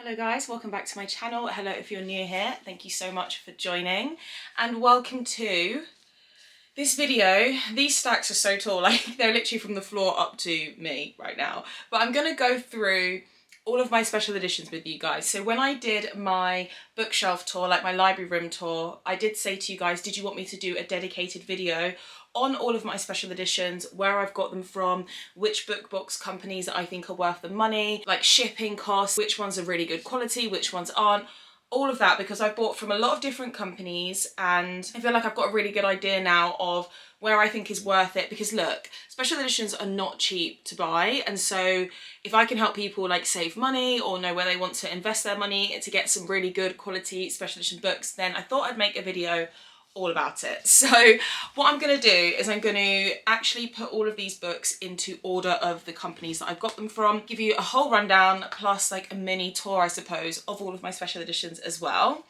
Hello guys, welcome back to my channel. Hello if you're new here, thank you so much for joining and welcome to this video. These stacks are so tall, like they're literally from the floor up to me right now, but I'm gonna go through all of my special editions with you guys. So when I did my bookshelf tour, like my library room tour, I did say to you guys, did you want me to do a dedicated video on all of my special editions, where I've got them from, which book box companies that I think are worth the money, like shipping costs, which ones are really good quality, which ones aren't, all of that, because I've bought from a lot of different companies and I feel like I've got a really good idea now of where I think is worth it. Because look, special editions are not cheap to buy, and so if I can help people like save money or know where they want to invest their money to get some really good quality special edition books, then I thought I'd make a video all about it. So what I'm going to do is I'm going to actually put all of these books into order of the companies that I've got them from, give you a whole rundown plus like a mini tour I suppose of all of my special editions as well.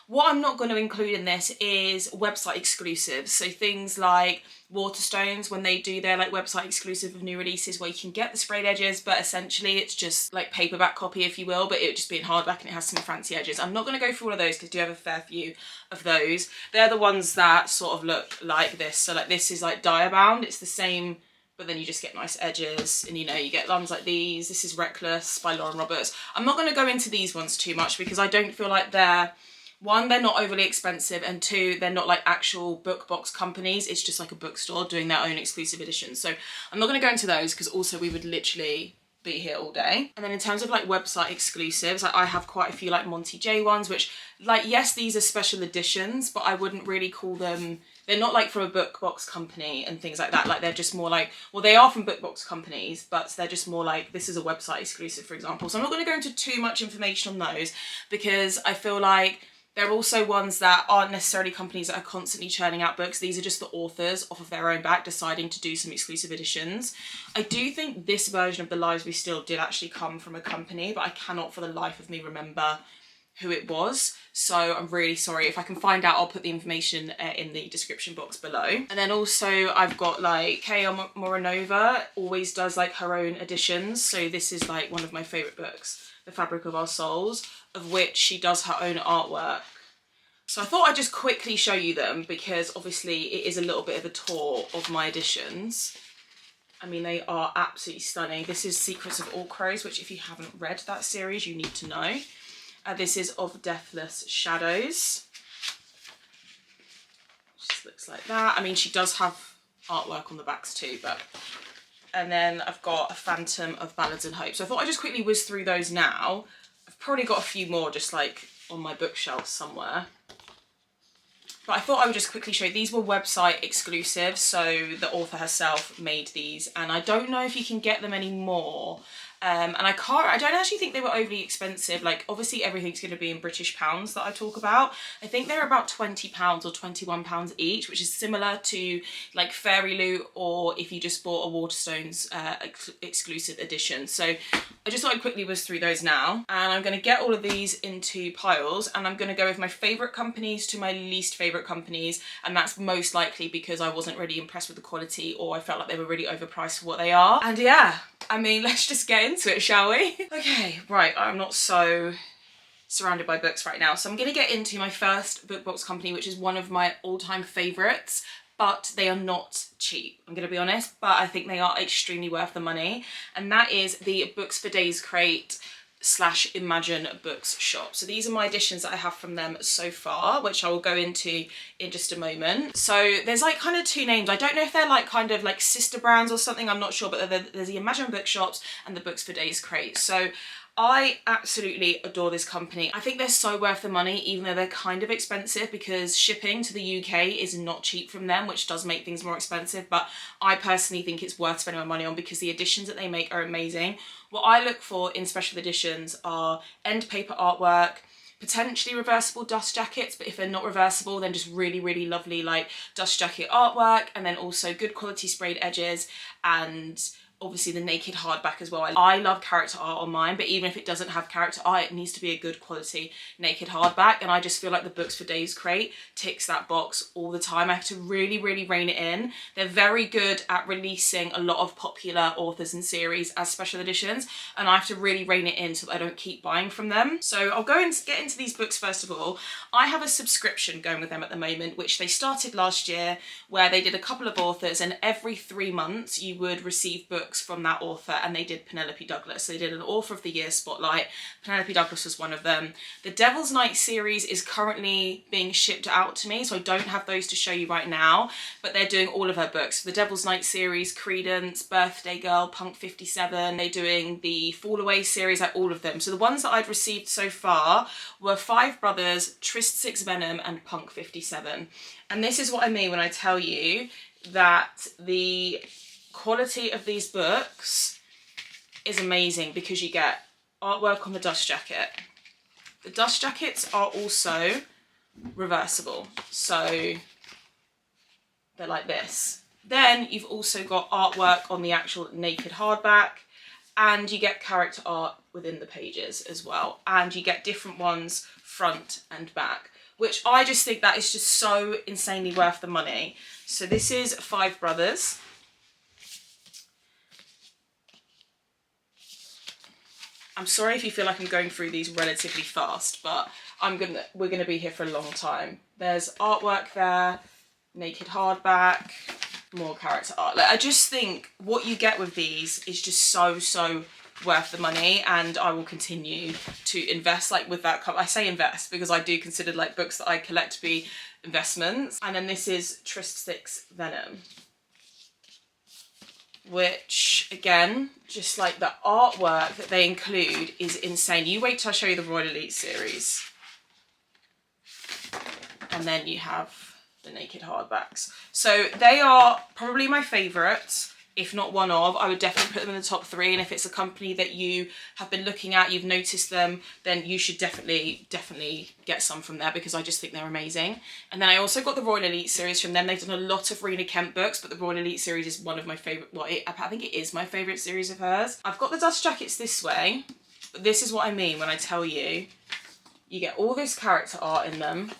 What I'm not going to include in this is website exclusives, so things like Waterstones, when they do their like website exclusive of new releases where you can get the sprayed edges, but essentially it's just like paperback copy if you will, but it would just be in hardback and it has some fancy edges. I'm not going to go through all of those because I do have a fair few of those. They're the ones that sort of look like this. So like this is like diabound, it's the same, but then you just get nice edges, and you know, you get ones like these. This is Reckless by Lauren Roberts. I'm not going to go into these ones too much because I don't feel like they're not overly expensive, and two, they're not like actual book box companies. It's just like a bookstore doing their own exclusive editions. So I'm not going to go into those because also we would literally be here all day. And then in terms of like website exclusives, I have quite a few like Monty J ones, which like, yes, these are special editions, but I wouldn't really call them, they're not like from a book box company and things like that. Like they're just more like, well, they are from book box companies, but they're just more like, this is a website exclusive, for example. So I'm not going to go into too much information on those because I feel like they're also ones that aren't necessarily companies that are constantly churning out books. These are just the authors off of their own back deciding to do some exclusive editions. I do think this version of The Lives We Steal did actually come from a company, but I cannot for the life of me remember who it was. So I'm really sorry. If I can find out, I'll put the information in the description box below. And then also I've got like K.R. Moranova always does like her own editions. So this is like one of my favourite books, The Fabric of Our Souls, of which she does her own artwork. So I thought I'd just quickly show you them because obviously it is a little bit of a tour of my editions. I mean, they are absolutely stunning. This is Secrets of Owlcrate, which if you haven't read that series, you need to know. This is Of Deathless Shadows. Just looks like that. I mean, she does have artwork on the backs too, but... And then I've got A Phantom of Ballads and Hope. So I thought I'd just quickly whiz through those now. I've probably got a few more just like on my bookshelf somewhere. But I thought I would just quickly show you. These were website exclusive, so the author herself made these, and I don't know if you can get them anymore. And I don't actually think they were overly expensive. Like obviously everything's going to be in British pounds that I talk about. I think they're about £20 or £21 each, which is similar to like Fairyloot, or if you just bought a Waterstones exclusive edition. So I just thought I'd quickly whiz through those now. And I'm going to get all of these into piles, and I'm going to go with my favourite companies to my least favourite companies, and that's most likely because I wasn't really impressed with the quality, or I felt like they were really overpriced for what they are. And yeah, I mean, let's just get into it, shall we? Okay, right, I'm not so surrounded by books right now, so I'm going to get into my first book box company, which is one of my all-time favourites, but they are not cheap, I'm going to be honest, but I think they are extremely worth the money, and that is the Books for Days crate / Imagine Books shop. So these are my editions that I have from them so far, which I will go into in just a moment. So there's like kind of two names. I don't know if they're like kind of like sister brands or something, I'm not sure, but there's the Imagine Bookshops and the Books for Days crate. So I absolutely adore this company. I think they're so worth the money, even though they're kind of expensive, because shipping to the UK is not cheap from them, which does make things more expensive, but I personally think it's worth spending my money on because the editions that they make are amazing. What I look for in special editions are end paper artwork, potentially reversible dust jackets, but if they're not reversible, then just really, really lovely like dust jacket artwork, and then also good quality sprayed edges and obviously the naked hardback as well. I love character art on mine, but even if it doesn't have character art, it needs to be a good quality naked hardback, and I just feel like the Books for Days crate ticks that box all the time. I have to really rein it in. They're very good at releasing a lot of popular authors and series as special editions, and I have to really rein it in so that I don't keep buying from them. So I'll go and get into these books first of all. I have a subscription going with them at the moment, which they started last year, where they did a couple of authors, and every 3 months you would receive books from that author, and they did Penelope Douglas. So they did an Author of the Year spotlight. Penelope Douglas was one of them. The Devil's Night series is currently being shipped out to me, so I don't have those to show you right now, but they're doing all of her books. The Devil's Night series, Credence, Birthday Girl, Punk 57, they're doing the Fall Away series, like all of them. So the ones that I'd received so far were Five Brothers, Trist 6 Venom, and Punk 57. And this is what I mean when I tell you that the quality of these books is amazing, because you get artwork on the dust jacket. The dust jackets are also reversible, so they're like this. Then you've also got artwork on the actual naked hardback, and you get character art within the pages as well, and you get different ones front and back, which I just think that is just so insanely worth the money. So this is Five Brothers. I'm sorry if you feel like I'm going through these relatively fast, but we're gonna be here for a long time. There's artwork there, naked hardback, more character art. Like, I just think what you get with these is just so worth the money, and I will continue to invest like with that. I say invest because I do consider like books that I collect to be investments. And then this is Trist 6 Venom, which again, just like the artwork that they include is insane. You wait till I show you the Royal Elite series. And then you have the naked hardbacks. So they are probably my favourites, if not one of. I would definitely put them in the top 3, and if it's a company that you have been looking at, you've noticed them, then you should definitely get some from there, because I just think they're amazing. And then I also got the Royal Elite series from them. They've done a lot of Rena Kemp books, but the Royal Elite series is one of my favourite, well, I think it is my favourite series of hers. I've got the dust jackets this way, but this is what I mean when I tell you, you get all this character art in them,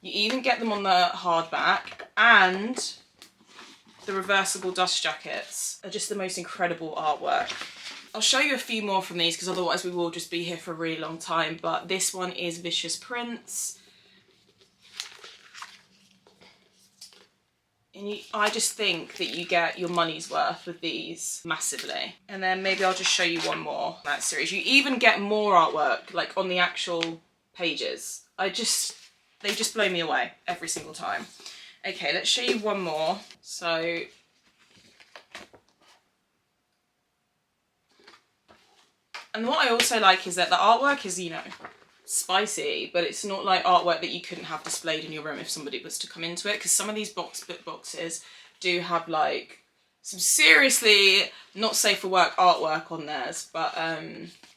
you even get them on the hardback, and the reversible dust jackets are just the most incredible artwork. I'll show you a few more from these, because otherwise we will just be here for a really long time, but this one is Vicious Prince. And I just think that you get your money's worth with these massively. And then maybe I'll just show you one more from that series. You even get more artwork, like on the actual pages. They just blow me away every single time. Okay, let's show you one more. So, and what I also like is that the artwork is, you know, spicy, but it's not like artwork that you couldn't have displayed in your room if somebody was to come into it, because some of these book boxes do have like some seriously not safe for work artwork on theirs, but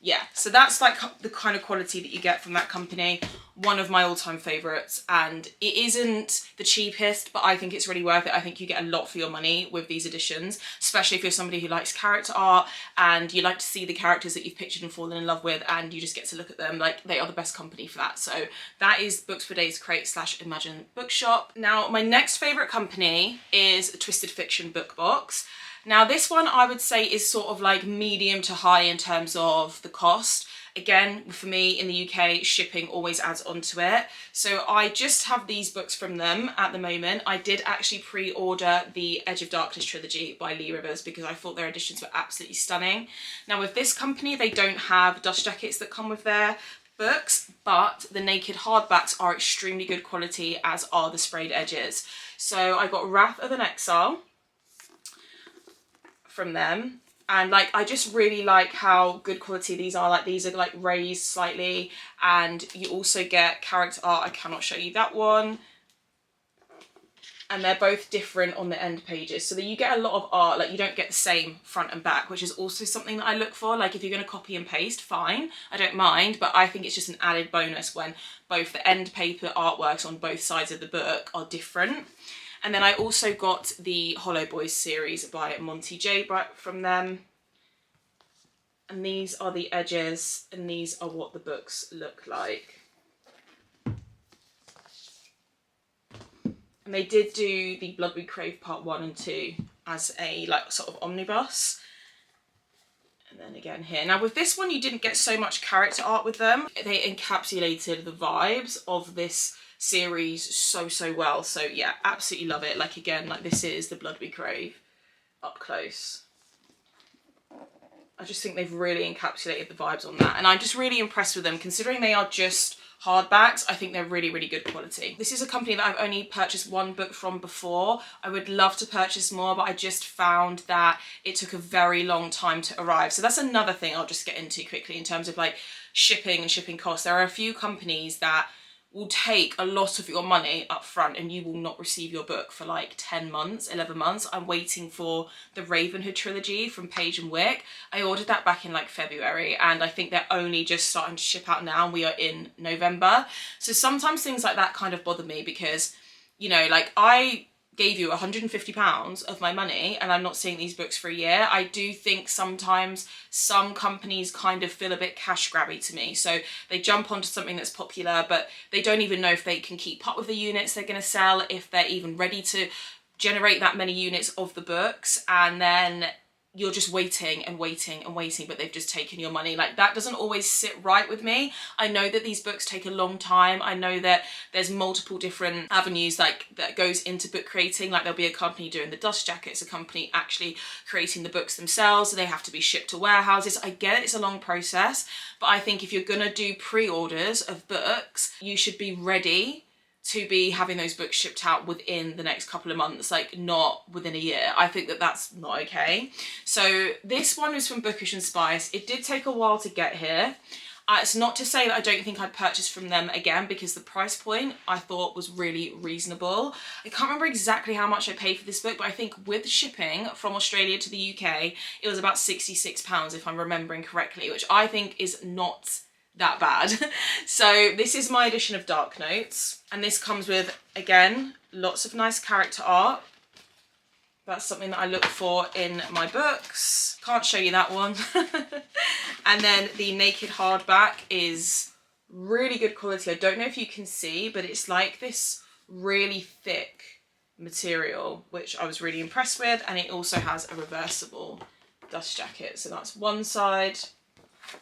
yeah, so that's like the kind of quality that you get from that company. One of my all-time favourites, and it isn't the cheapest, but I think it's really worth it. I think you get a lot for your money with these editions, especially if you're somebody who likes character art and you like to see the characters that you've pictured and fallen in love with, and you just get to look at them. Like, they are the best company for that. So that is Books for Days Crate / Imagine Bookshop. Now, my next favourite company is Twisted Fiction Book Box. Now, this one I would say is sort of like medium to high in terms of the cost. Again, for me in the UK, shipping always adds onto it. So I just have these books from them at the moment. I did actually pre-order the Edge of Darkness trilogy by Lee Rivers, because I thought their editions were absolutely stunning. Now with this company, they don't have dust jackets that come with their books, but the naked hardbacks are extremely good quality, as are the sprayed edges. So I got Wrath of an Exile from them, and like I just really like how good quality these are. Like, these are like raised slightly, and you also get character art. I cannot show you that one, and they're both different on the end pages, so that you get a lot of art. Like, you don't get the same front and back, which is also something that I look for. Like, if you're going to copy and paste, fine, I don't mind, but I think it's just an added bonus when both the end paper artworks on both sides of the book are different. And then I also got the Hollow Boys series by Monty J from them. And these are the edges, and these are what the books look like. And they did do the Blood We Crave Part 1 and 2 as a like sort of omnibus. And then again here. Now with this one, you didn't get so much character art with them. They encapsulated the vibes of this series so well. So yeah, absolutely love it. Like again, like this is the Blood We Crave up close. I just think they've really encapsulated the vibes on that. And I'm just really impressed with them considering they are just hardbacks. I think they're really good quality. This is a company that I've only purchased one book from before. I would love to purchase more, but I just found that it took a very long time to arrive. So that's another thing I'll just get into quickly in terms of like shipping and shipping costs. There are a few companies that will take a lot of your money up front and you will not receive your book for like 10 months, 11 months. I'm waiting for the Ravenhood trilogy from Page and Wick. I ordered that back in like February and I think they're only just starting to ship out now and we are in November. So sometimes things like that kind of bother me because, you know, like I gave you £150 of my money and I'm not seeing these books for a year. I do think sometimes some companies kind of feel a bit cash grabby to me. So they jump onto something that's popular, but they don't even know if they can keep up with the units they're going to sell, if they're even ready to generate that many units of the books. And then you're just waiting and waiting and waiting, but they've just taken your money. Like that doesn't always sit right with me. I know that these books take a long time. I know that there's multiple different avenues like that goes into book creating. Like there'll be a company doing the dust jackets, a company actually creating the books themselves. So they have to be shipped to warehouses. I get it, it's a long process, but I think if you're gonna do pre-orders of books, you should be ready to be having those books shipped out within the next couple of months, like not within a year. I think that that's not okay. So this one is from Bookish Spice. It did take a while to get here. It's not to say that I don't think I'd purchase from them again because the price point I thought was really reasonable. I can't remember exactly how much I paid for this book, but I think with shipping from Australia to the UK, it was about £66 if I'm remembering correctly, which I think is not that bad. So this is my edition of Dark Notes and this comes with, again, lots of nice character art. That's something that I look for in my books. Can't show you that one. And then the naked hardback is really good quality. I don't know if you can see, but it's like this really thick material, which I was really impressed with. And it also has a reversible dust jacket. So that's one side.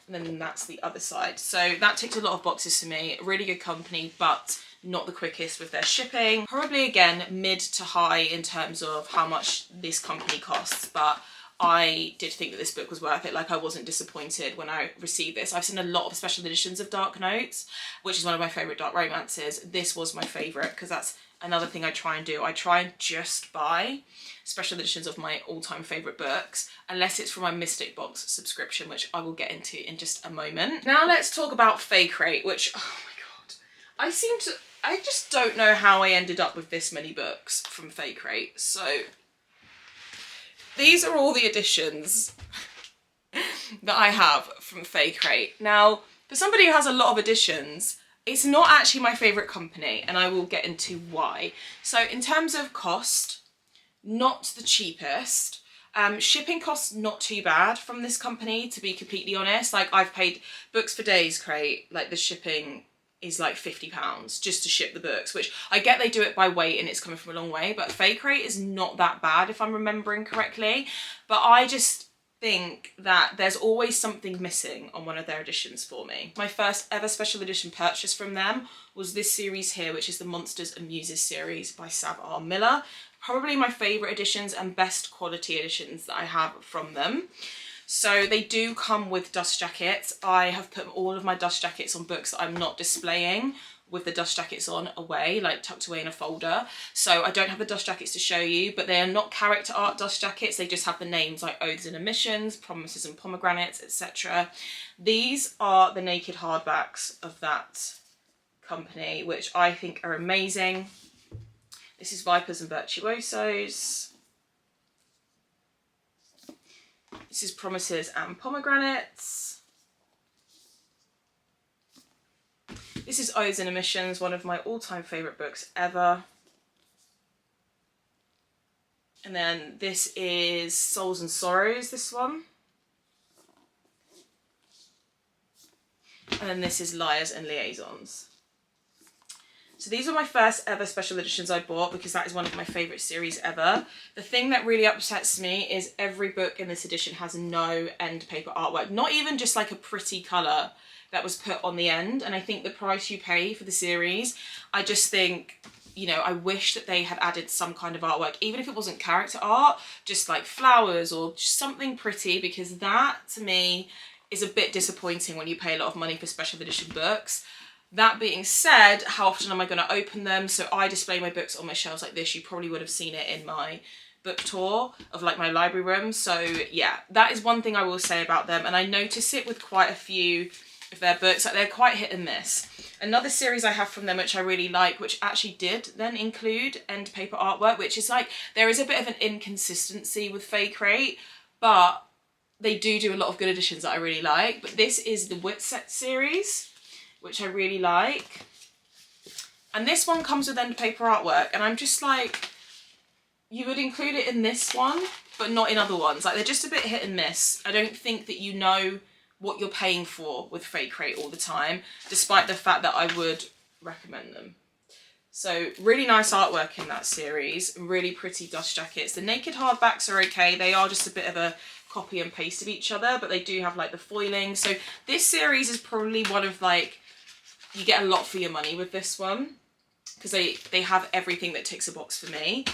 And then that's the other side. So that ticked a lot of boxes for me. Really good company, but not the quickest with their shipping. Probably again, mid to high in terms of how much this company costs, but I did think that this book was worth it. Like I wasn't disappointed when I received this. I've seen a lot of special editions of Dark Notes, which is one of my favourite dark romances. This was my favourite because that's another thing I try and do. I try and just buy special editions of my all-time favourite books, unless it's for my Mystic Box subscription, which I will get into in just a moment. Now let's talk about Faecrate, which, oh my god, I just don't know how I ended up with this many books from Faecrate. So these are all the editions that I have from Faecrate. Now, for somebody who has a lot of editions, it's not actually my favourite company, and I will get into why. So in terms of cost, not the cheapest. Shipping costs not too bad from this company, to be completely honest. Like I've paid Books for Days Crate, like the shipping is like £50 just to ship the books, which I get they do it by weight and it's coming from a long way, but Faecrate is not that bad if I'm remembering correctly. But I just think that there's always something missing on one of their editions for me. My first ever special edition purchase from them was this series here, which is the Monsters and Muses series by Sav R. Miller. Probably my favourite editions and best quality editions that I have from them. So they do come with dust jackets. I have put all of my dust jackets on books that I'm not displaying with the dust jackets on away, like tucked away in a folder. So I don't have the dust jackets to show you, but they are not character art dust jackets. They just have the names like Oaths and Omissions, Promises and Pomegranates, etc. These are the naked hardbacks of that company, which I think are amazing. This is Vipers and Virtuosos. This is Promises and Pomegranates. This is Oaths and Omissions, one of my all-time favourite books ever. And then this is Souls and Sorrows, this one. And then this is Liars and Liaisons. So these are my first ever special editions I bought because that is one of my favourite series ever. The thing that really upsets me is every book in this edition has no end paper artwork. Not even just like a pretty colour that was put on the end. And I think the price you pay for the series, I just think, you know, I wish that they had added some kind of artwork, even if it wasn't character art, just like flowers or just something pretty, because that to me is a bit disappointing when you pay a lot of money for special edition books. That being said, how often am I going to open them? So I display my books on my shelves like this. You probably would have seen it in my book tour of like my library room. So yeah, that is one thing I will say about them. And I notice it with quite a few of their books, like they're quite hit and miss. Another series I have from them which I really like, which actually did then include end paper artwork, which is like, there is a bit of an inconsistency with Faecrate, but they do a lot of good editions that I really like. But this is the Whitset series, which I really like. And this one comes with end paper artwork, and I'm just like, you would include it in this one, but not in other ones. Like, they're just a bit hit and miss. I don't think that you know what you're paying for with Faecrate all the time, despite the fact that I would recommend them. So really nice artwork in that series, really pretty dust jackets. The naked hardbacks are okay. They are just a bit of a copy and paste of each other, but they do have like the foiling. So this series is probably one of like, you get a lot for your money with this one because they have everything that ticks a box for me.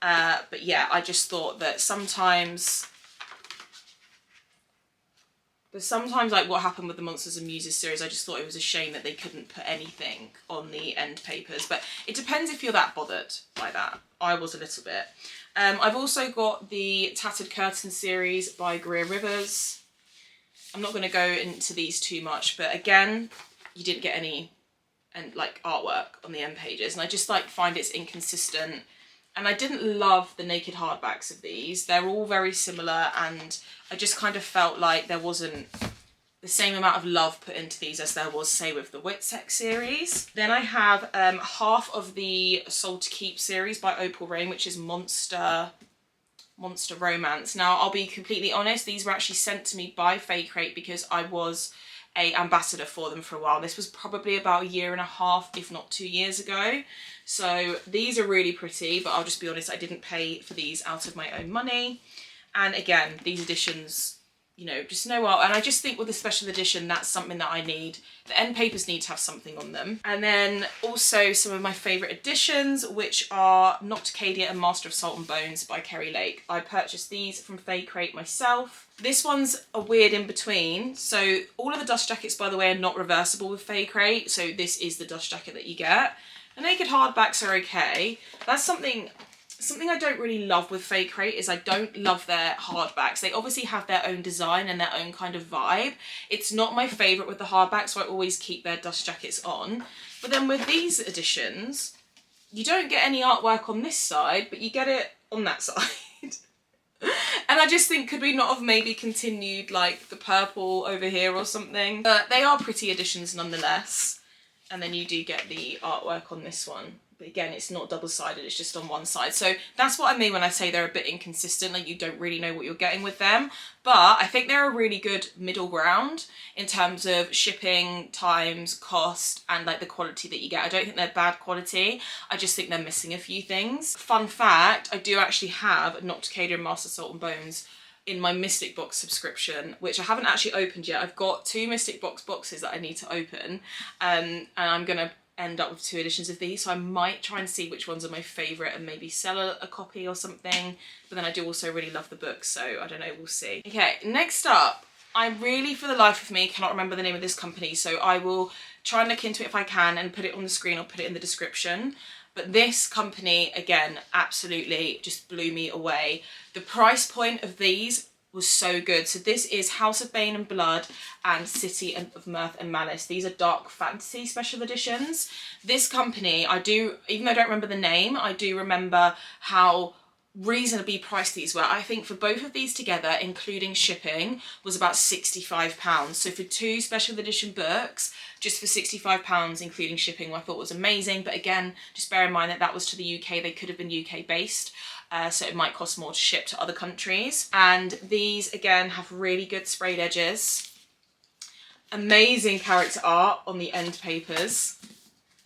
But yeah, I just thought that sometimes like what happened with the Monsters and Muses series, I just thought it was a shame that they couldn't put anything on the end papers. But it depends if you're that bothered by that. I was a little bit. I've also got the Tattered Curtain series by Greer Rivers. I'm not going to go into these too much, but again, you didn't get any like artwork on the end pages, and I just like find it's inconsistent. And I didn't love the naked hardbacks of these. They're all very similar, and I just kind of felt like there wasn't the same amount of love put into these as there was, say, with the Whitsex series. Then I have half of the Soul to Keep series by Opal Rain, which is Monster Romance. Now, I'll be completely honest, these were actually sent to me by Faecrate because I was an ambassador for them for a while. This was probably about 1.5 years, if not 2 years ago. So these are really pretty, but I'll just be honest, I didn't pay for these out of my own money. And again, these editions, you know, just no art. And I just think with a special edition, that's something that I need. The end papers need to have something on them. And then also some of my favourite editions, which are Nocticadia and Master of Salt and Bones by Kerry Lake. I purchased these from Faecrate myself. This one's a weird in between. So all of the dust jackets, by the way, are not reversible with Faecrate. So this is the dust jacket that you get. The naked hardbacks are okay. That's something I don't really love with Faecrate is I don't love their hardbacks. They obviously have their own design and their own kind of vibe. It's not my favourite with the hardbacks, so I always keep their dust jackets on. But then with these editions, you don't get any artwork on this side, but you get it on that side. And I just think, could we not have maybe continued like the purple over here or something? But they are pretty editions nonetheless. And then you do get the artwork on this one. But again, it's not double-sided, it's just on one side. So that's what I mean when I say they're a bit inconsistent, like you don't really know what you're getting with them. But I think they're a really good middle ground in terms of shipping, times, cost, and like the quality that you get. I don't think they're bad quality, I just think they're missing a few things. Fun fact, I do actually have Nocticadia and Master Salt and Bones in my Mystic Box subscription, which I haven't actually opened yet. I've got 2 Mystic Box boxes that I need to open, and I'm gonna end up with 2 editions of these, so I might try and see which ones are my favourite and maybe sell a copy or something. But then I do also really love the books, so I don't know, we'll see. Okay, next up, I really, for the life of me, cannot remember the name of this company, so I will try and look into it if I can and put it on the screen or put it in the description. But this company, again, absolutely just blew me away. The price point of these was so good. So this is House of Bane and Blood and City of Mirth and Malice. These are dark fantasy special editions. This company, even though I don't remember the name, I do remember how reasonably priced these were. I think for both of these together, including shipping, was about £65. So for 2 special edition books, just for £65 including shipping, I thought was amazing. But again, just bear in mind that that was to the UK. They could have been UK based, so it might cost more to ship to other countries. And these again have really good sprayed edges. Amazing character art on the end papers.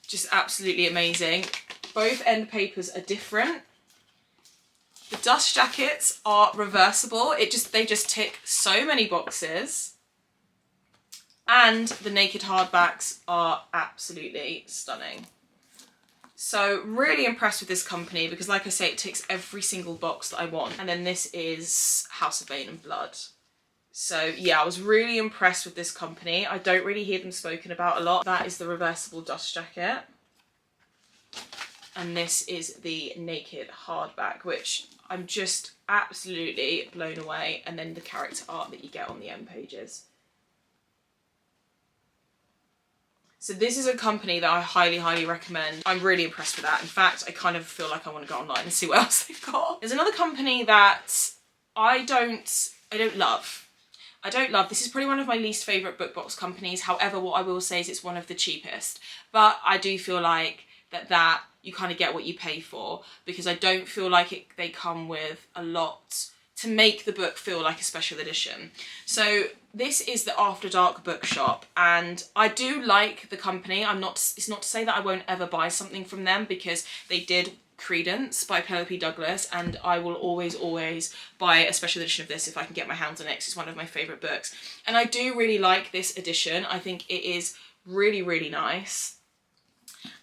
Just absolutely amazing. Both end papers are different. The dust jackets are reversible. They just tick so many boxes. And the naked hardbacks are absolutely stunning. So really impressed with this company because, like I say, it ticks every single box that I want. And then this is House of Bane and Blood. So yeah, I was really impressed with this company. I don't really hear them spoken about a lot. That is the reversible dust jacket. And this is the naked hardback, which I'm just absolutely blown away. And then the character art that you get on the end pages. So this is a company that I highly, highly recommend. I'm really impressed with that. In fact, I kind of feel like I want to go online and see what else they've got. There's another company that I don't love. I don't love. This is probably one of my least favourite book box companies. However, what I will say is it's one of the cheapest. But I do feel like that you kind of get what you pay for, because I don't feel like they come with a lot to make the book feel like a special edition. So this is the Afterdark bookshop, and I do like the company. It's not to say that I won't ever buy something from them, because they did Credence by Penelope Douglas, and I will always buy a special edition of this if I can get my hands on it, 'cause it's one of my favourite books. And I do really like this edition. I think it is really, really nice.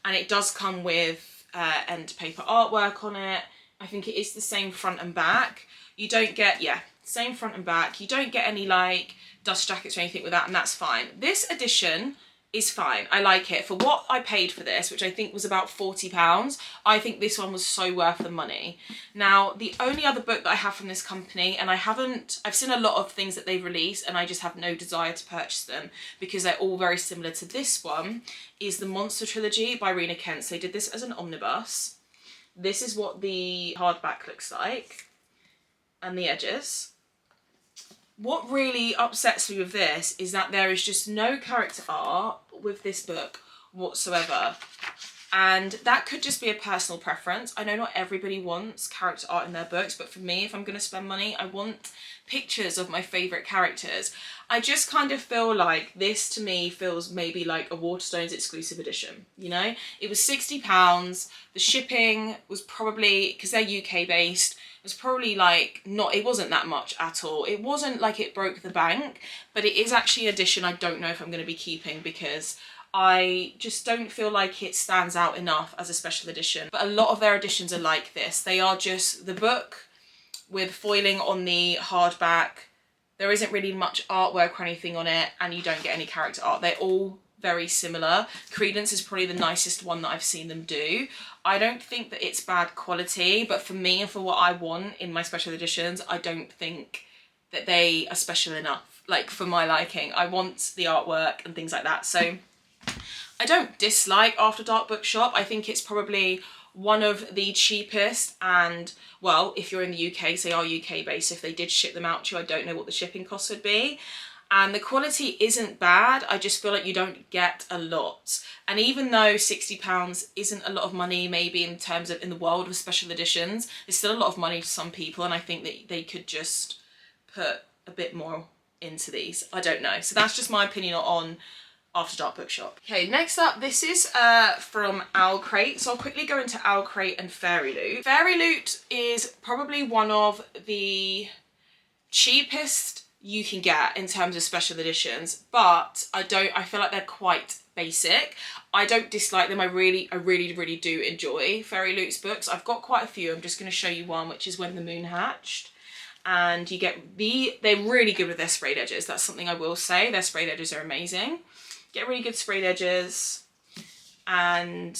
And it does come with end paper artwork on it. I think it is the same front and back. You don't get, yeah, same front and back. You don't get any like dust jackets or anything with that, and that's fine. This edition is fine. I like it. For what I paid for this, which I think was about £40, I think this one was so worth the money. Now, the only other book that I have from this company, and I've seen a lot of things that they've released and I just have no desire to purchase them because they're all very similar to this one, is the Monster Trilogy by Rena Kent. So they did this as an omnibus. This is what the hardback looks like, and the edges. What really upsets me with this is that there is just no character art with this book whatsoever. And that could just be a personal preference. I know not everybody wants character art in their books, but for me, if I'm going to spend money, I want pictures of my favourite characters. I just kind of feel like this, to me, feels maybe like a Waterstones exclusive edition, you know? It was £60. The shipping was probably, because they're UK based, it was probably like it wasn't that much at all. It wasn't like it broke the bank, but it is actually an edition I don't know if I'm going to be keeping, because I just don't feel like it stands out enough as a special edition. But a lot of their editions are like this. They are just the book with foiling on the hardback. There isn't really much artwork or anything on it, and you don't get any character art. They're all very similar. Credence is probably the nicest one that I've seen them do. I don't think that it's bad quality, but for me and for what I want in my special editions, I don't think that they are special enough, like for my liking. I want the artwork and things like that. So I don't dislike Afterdark Bookshop. I think it's probably one of the cheapest, and well, if you're in the UK, say are UK based, if they did ship them out to you, I don't know what the shipping costs would be. And the quality isn't bad, I just feel like you don't get a lot. And even though £60 isn't a lot of money, maybe in terms of in the world of special editions, it's still a lot of money to some people, and I think that they could just put a bit more into these. I don't know. So that's just my opinion on Afterdark Bookshop. Okay, next up, this is from Owlcrate. So I'll quickly go into Owlcrate and Fairyloot. Fairyloot is probably one of the cheapest you can get in terms of special editions, but I feel like they're quite basic. I don't dislike them. I really do enjoy Fairyloot's books. I've got quite a few. I'm just going to show you one, which is When the Moon Hatched. And you get they're really good with their sprayed edges. That's something I will say. Their sprayed edges are amazing. Get really good sprayed edges. And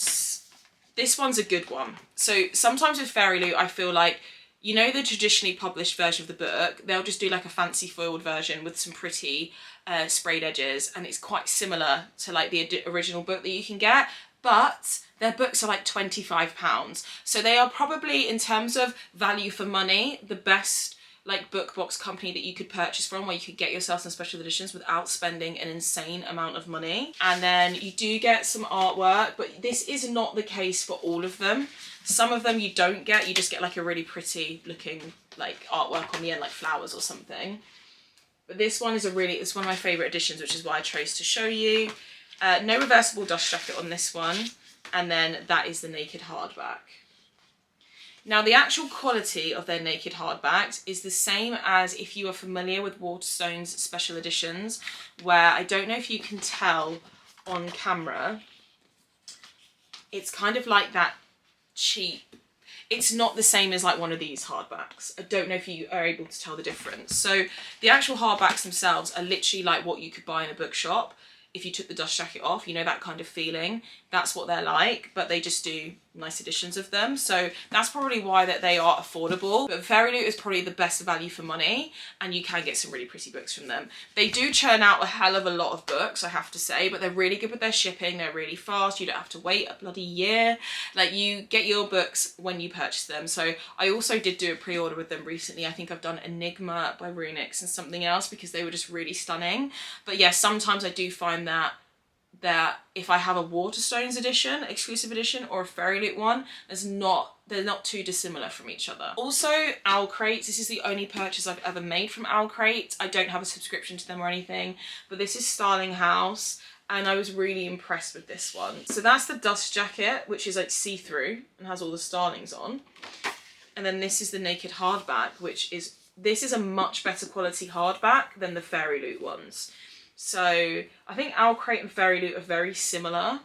this one's a good one. So sometimes with Fairyloot, I feel like, you know, the traditionally published version of the book, they'll just do like a fancy foiled version with some pretty sprayed edges, and it's quite similar to like the original book that you can get, but their books are like £25. So they are probably, in terms of value for money, the best like book box company that you could purchase from, where you could get yourself some special editions without spending an insane amount of money. And then you do get some artwork, but this is not the case for all of them. Some of them you don't get, you just get like a really pretty looking like artwork on the end, like flowers or something. But this one is it's one of my favourite editions, which is why I chose to show you. No reversible dust jacket on this one, and then that is the naked hardback. Now the actual quality of their naked hardbacks is the same as if you are familiar with Waterstone's special editions, where I don't know if you can tell on camera, it's kind of like that cheap, it's not the same as like one of these hardbacks. I don't know if you are able to tell the difference. So the actual hardbacks themselves are literally like what you could buy in a bookshop if you took the dust jacket off, you know, that kind of feeling. That's what they're like, but they just do nice editions of them. So that's probably why that they are affordable. But Fairyloot is probably the best value for money, and you can get some really pretty books from them. They do churn out a hell of a lot of books, I have to say, but they're really good with their shipping. They're really fast. You don't have to wait a bloody year. Like, you get your books when you purchase them. So I also did do a pre-order with them recently. I think I've done Enigma by Runix and something else because they were just really stunning. But yeah, sometimes I do find that if I have a Waterstones edition, exclusive edition, or a Fairyloot one, they're not too dissimilar from each other. Also, Owlcrate. This is the only purchase I've ever made from Owlcrate. I don't have a subscription to them or anything, but this is Starling House, and I was really impressed with this one. So that's the dust jacket, which is like see-through and has all the starlings on. And then this is the naked hardback, this is a much better quality hardback than the Fairyloot ones. So I think Owlcrate and Fairyloot are very similar.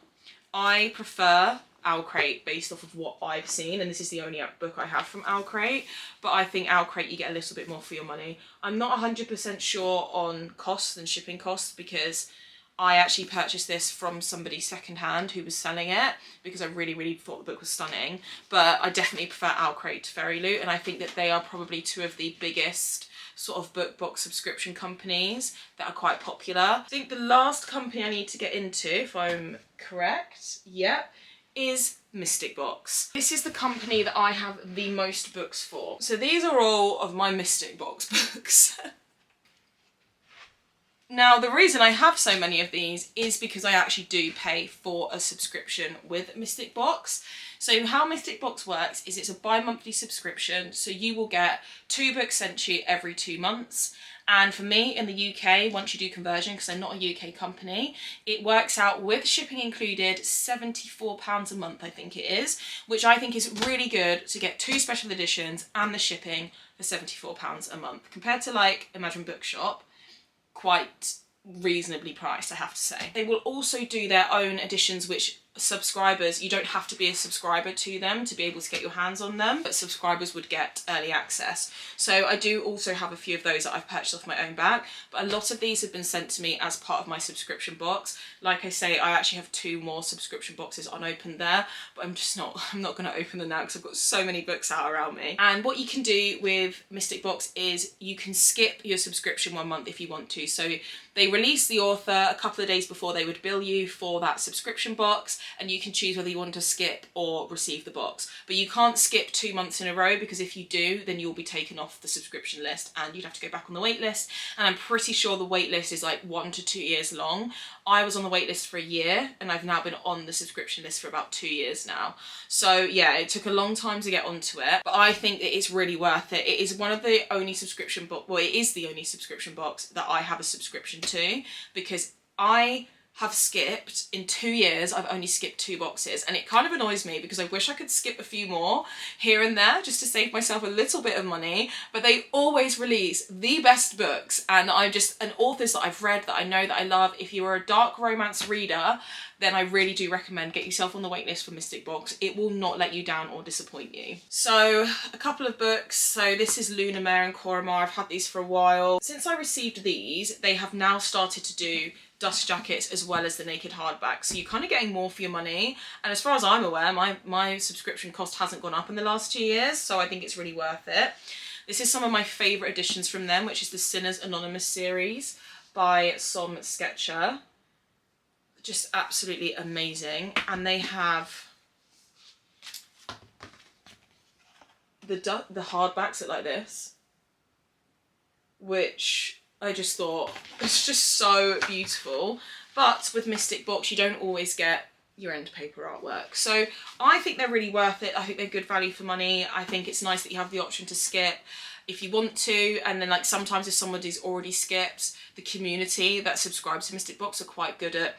I prefer Owlcrate based off of what I've seen, and this is the only book I have from Owlcrate, but I think Owlcrate you get a little bit more for your money. I'm not 100% sure on costs and shipping costs because I actually purchased this from somebody secondhand who was selling it because I really, really thought the book was stunning. But I definitely prefer Owlcrate to Fairyloot, and I think that they are probably two of the biggest sort of book box subscription companies that are quite popular. I think the last company I need to get into, if I'm correct, is Mystic Box. This is the company that I have the most books for. So these are all of my Mystic Box books. Now, the reason I have so many of these is because I actually do pay for a subscription with Mystic Box. So how Mystic Box works is it's a bi-monthly subscription, so you will get 2 books sent to you every 2 months. And for me in the UK, once you do conversion, because I'm not a UK company, it works out with shipping included £74 a month, I think it is, which I think is really good to get 2 special editions and the shipping for £74 a month. Compared to like Imagine Bookshop, quite reasonably priced, I have to say. They will also do their own editions which subscribers, you don't have to be a subscriber to them to be able to get your hands on them, but subscribers would get early access. So I do also have a few of those that I've purchased off my own back, but a lot of these have been sent to me as part of my subscription box. Like I say, I actually have 2 more subscription boxes unopened there, but I'm not going to open them now because I've got so many books out around me. And what you can do with Mystic Box is you can skip your subscription 1 month if you want to. So they release the author a couple of days before they would bill you for that subscription box, and you can choose whether you want to skip or receive the box. But you can't skip 2 months in a row, because if you do, then you'll be taken off the subscription list and you'd have to go back on the wait list. And I'm pretty sure the wait list is like 1 to 2 years long. I was on the wait list for a year, and I've now been on the subscription list for about 2 years now. So yeah, it took a long time to get onto it, but I think that it's really worth it. It is one of the only subscription box, well, it is the only subscription box that I have a subscription to, because I have skipped, in 2 years, I've only skipped 2 boxes, and it kind of annoys me because I wish I could skip a few more here and there just to save myself a little bit of money, but they always release the best books, and and authors that I've read that I know that I love. If you're a dark romance reader, then I really do recommend get yourself on the waitlist for Mystic Box. It will not let you down or disappoint you. So a couple of books. So this is Luna Mare and Coramar. I've had these for a while. Since I received these, they have now started to do dust jackets as well as the naked hardback, so you're kind of getting more for your money. And as far as I'm aware, my subscription cost hasn't gone up in the last 2 years, so I think it's really worth it. This is some of my favourite editions from them, which is the Sinners Anonymous series by Som Sketcher. Just absolutely amazing. And they have the hardbacks look like this, which I just thought it's just so beautiful. But with Mystic Box, you don't always get your end paper artwork, so I think they're really worth it. I think they're good value for money. I think it's nice that you have the option to skip. if you want to. And then like sometimes if somebody's already skipped, the community that subscribes to Mystic Box are quite good at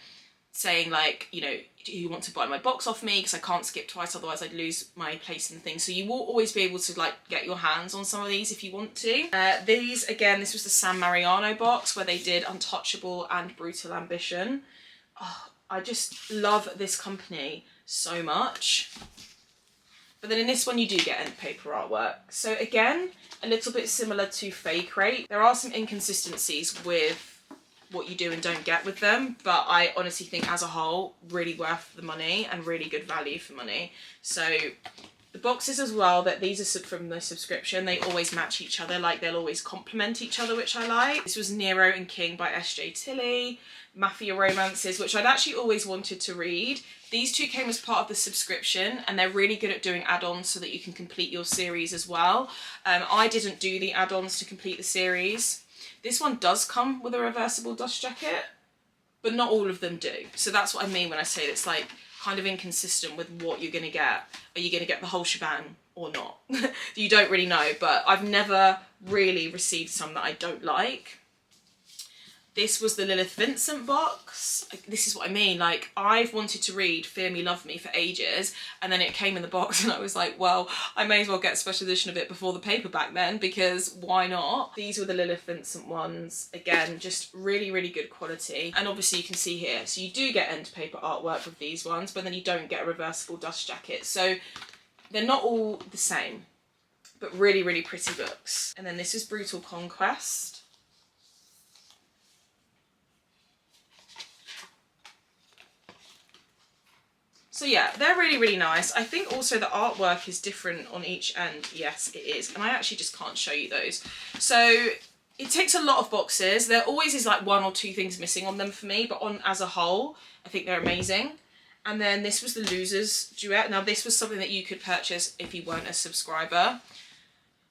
saying like, you know, do you want to buy my box off me, because I can't skip twice, otherwise I'd lose my place in the thing. So you will always be able to like get your hands on some of these if you want to. These, again, this was the San Mariano box where they did Untouchable and Brutal Ambition. Oh, I just love this company so much. But then in this one you do get end paper artwork. So again, a little bit similar to Faecrate. There are some inconsistencies with what you do and don't get with them, but I honestly think as a whole, really worth the money and really good value for money. So the boxes as well, that these are from the subscription, they always match each other, like they'll always complement each other, which I like. This was Nero and King by S.J. Tilley, Mafia Romances, which I'd actually always wanted to read. These two came as part of the subscription, and they're really good at doing add-ons so that you can complete your series as well. I didn't do the add-ons to complete the series. This one does come with a reversible dust jacket, but not all of them do. So that's what I mean when I say it's like kind of inconsistent with what you're going to get. Are you going to get the whole shebang or not? You don't really know, but I've never really received some that I don't like. This was the Lilith Vincent box. This is what I mean, like I've wanted to read Fear Me, Love Me for ages, and then it came in the box and I was like, well, I may as well get a special edition of it before the paperback then, because why not? These were the Lilith Vincent ones. Again, just really, really good quality. And obviously you can see here, so you do get end paper artwork with these ones, but then you don't get a reversible dust jacket. So they're not all the same, but really, really pretty books. And then this is Brutal Conquest. So yeah, they're really, really nice. I think also the artwork is different on each end. Yes, it is. And I actually just can't show you those. So it takes a lot of boxes. There always is like one or two things missing on them for me, but as a whole, I think they're amazing. And then this was the Losers Duet. Now this was something that you could purchase if you weren't a subscriber.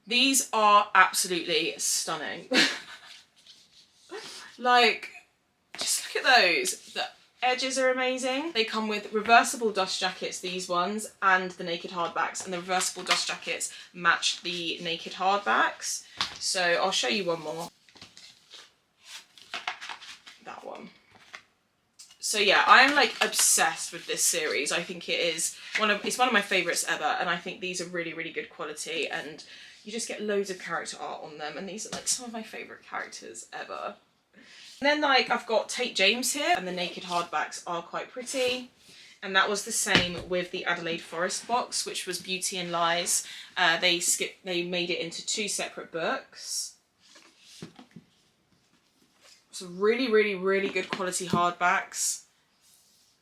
These are absolutely stunning. Like, just look at those. The edges are amazing. They come with reversible dust jackets, these ones, and the naked hardbacks, and the reversible dust jackets match the naked hardbacks. So I'll show you one more. That one. So yeah, I'm like obsessed with this series. I think it is it's one of my favourites ever, and I think these are really, really good quality, and you just get loads of character art on them, and these are like some of my favourite characters ever. And then like I've got Tate James here, and the naked hardbacks are quite pretty. And that was the same with the Adelaide Forest box, which was Beauty and Lies. They made it into two separate books. So really, really, really good quality hardbacks.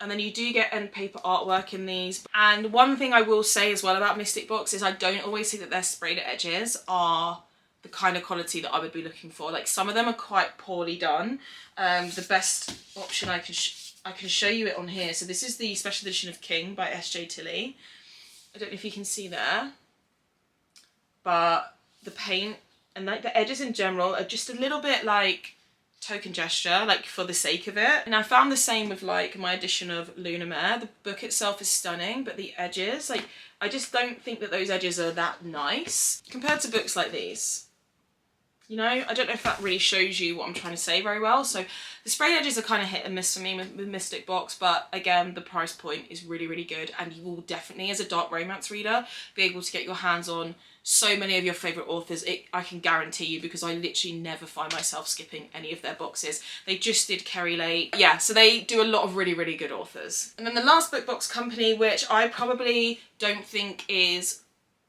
And then you do get end paper artwork in these. And one thing I will say as well about Mystic Box is I don't always think that their sprayed edges are the kind of quality that I would be looking for. Like some of them are quite poorly done. The best option I can show you it on here. So this is the special edition of King by S.J. Tilley. I don't know if you can see there, but the paint and like the edges in general are just a little bit like token gesture, like for the sake of it. And I found the same with like my edition of Luna Mare. The book itself is stunning, but the edges, like I just don't think that those edges are that nice compared to books like these. You know, I don't know if that really shows you what I'm trying to say very well. So the sprayed edges are kind of hit and miss for me with Mystic Box, but again, the price point is really, really good, and you will definitely, as a dark romance reader, be able to get your hands on so many of your favourite authors. I can guarantee you, because I literally never find myself skipping any of their boxes. They just did Kerry Late. Yeah, so they do a lot of really, really good authors. And then the last book box company, which I probably don't think is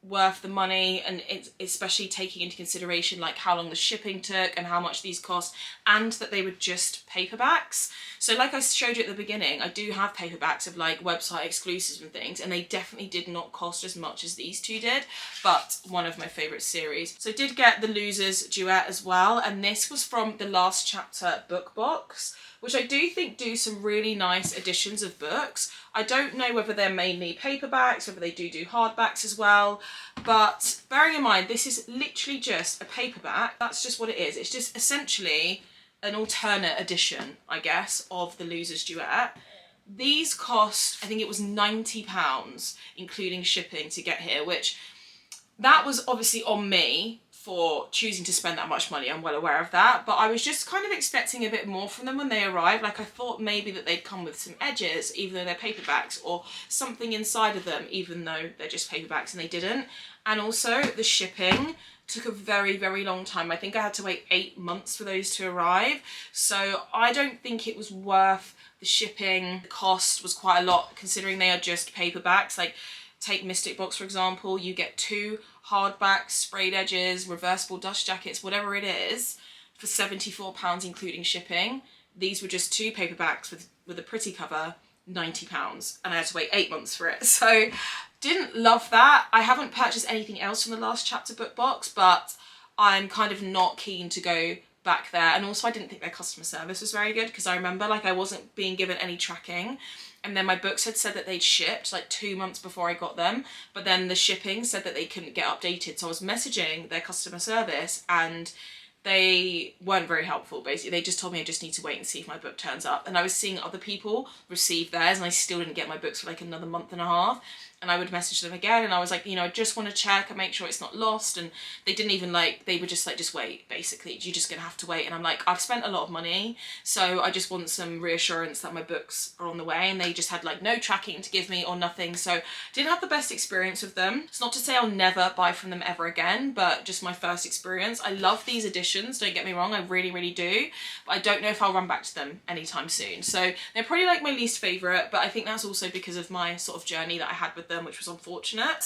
worth the money, and it's especially taking into consideration like how long the shipping took and how much these cost, and that they were just paperbacks. So like I showed you at the beginning, I do have paperbacks of like website exclusives and things, and they definitely did not cost as much as these two did, but one of my favourite series. So I did get the Losers Duet as well, and this was from the Last Chapter book box, which I do think do some really nice editions of books. I don't know whether they're mainly paperbacks, whether they do hardbacks as well, but bearing in mind this is literally just a paperback, that's just what it is. It's just essentially an alternate edition, I guess, of the Losers Duet. These cost, I think it was £90, including shipping, to get here, which that was obviously on me for choosing to spend that much money. I'm well aware of that, but I was just kind of expecting a bit more from them when they arrived. Like, I thought maybe that they'd come with some edges, even though they're paperbacks, or something inside of them, even though they're just paperbacks, and they didn't. And also the shipping took a very, very long time. I think I had to wait 8 months for those to arrive. So I don't think it was worth the shipping. The cost was quite a lot considering they are just paperbacks. Like, take Mystic Box for example, you get 2 hardbacks, sprayed edges, reversible dust jackets, whatever it is, for £74 including shipping. These were just 2 paperbacks with a pretty cover, £90, and I had to wait 8 months for it. So didn't love that. I haven't purchased anything else from the last chapter book box, but I'm kind of not keen to go back there. And also I didn't think their customer service was very good, because I remember like I wasn't being given any tracking, and then my books had said that they'd shipped like 2 months before I got them, but then the shipping said that they couldn't get updated. So I was messaging their customer service and they weren't very helpful. Basically, they just told me I just need to wait and see if my book turns up. And I was seeing other people receive theirs, and I still didn't get my books for like another month and a half. And I would message them again, and I was like, you know, I just want to check and make sure it's not lost. And they didn't even like, they were just like, just wait, basically, you're just gonna have to wait. And I'm like, I've spent a lot of money, so I just want some reassurance that my books are on the way. And they just had like no tracking to give me or nothing, so didn't have the best experience with them. It's not to say I'll never buy from them ever again, but just my first experience. I love these editions, don't get me wrong, I really, really do, but I don't know if I'll run back to them anytime soon. So they're probably like my least favourite, but I think that's also because of my sort of journey that I had with them, which was unfortunate.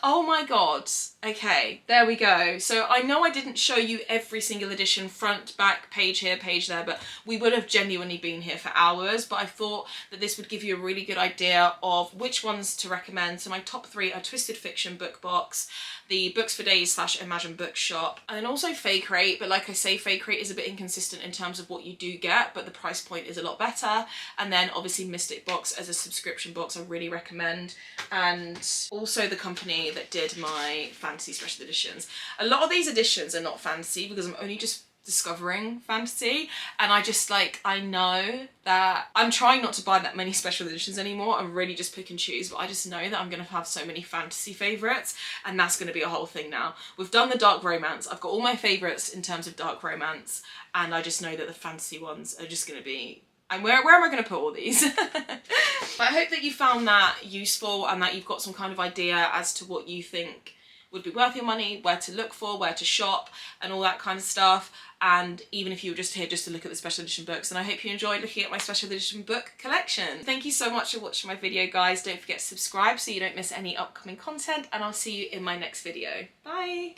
Oh my god. Okay, there we go. So I know I didn't show you every single edition, front, back, page here, page there, but we would have genuinely been here for hours. But I thought that this would give you a really good idea of which ones to recommend. So my top 3 are Twisted Fiction book box, the Books for Days / Imagine Bookshop, and then also Faecrate. But like I say, Faecrate is a bit inconsistent in terms of what you do get, but the price point is a lot better. And then obviously Mystic Box as a subscription box I really recommend, and also the company that did my fantasy special editions. A lot of these editions are not fantasy because I'm only just discovering fantasy, and I just like, I know that I'm trying not to buy that many special editions anymore. I'm really just pick and choose, but I just know that I'm gonna have so many fantasy favourites, and that's gonna be a whole thing now. We've done the dark romance, I've got all my favourites in terms of dark romance, and I just know that the fantasy ones are just gonna be, and where am I going to put all these? But I hope that you found that useful, and that you've got some kind of idea as to what you think would be worth your money, where to look for, where to shop, and all that kind of stuff. And even if you were just here just to look at the special edition books, and I hope you enjoyed looking at my special edition book collection. Thank you so much for watching my video, guys. Don't forget to subscribe so you don't miss any upcoming content, and I'll see you in my next video. Bye!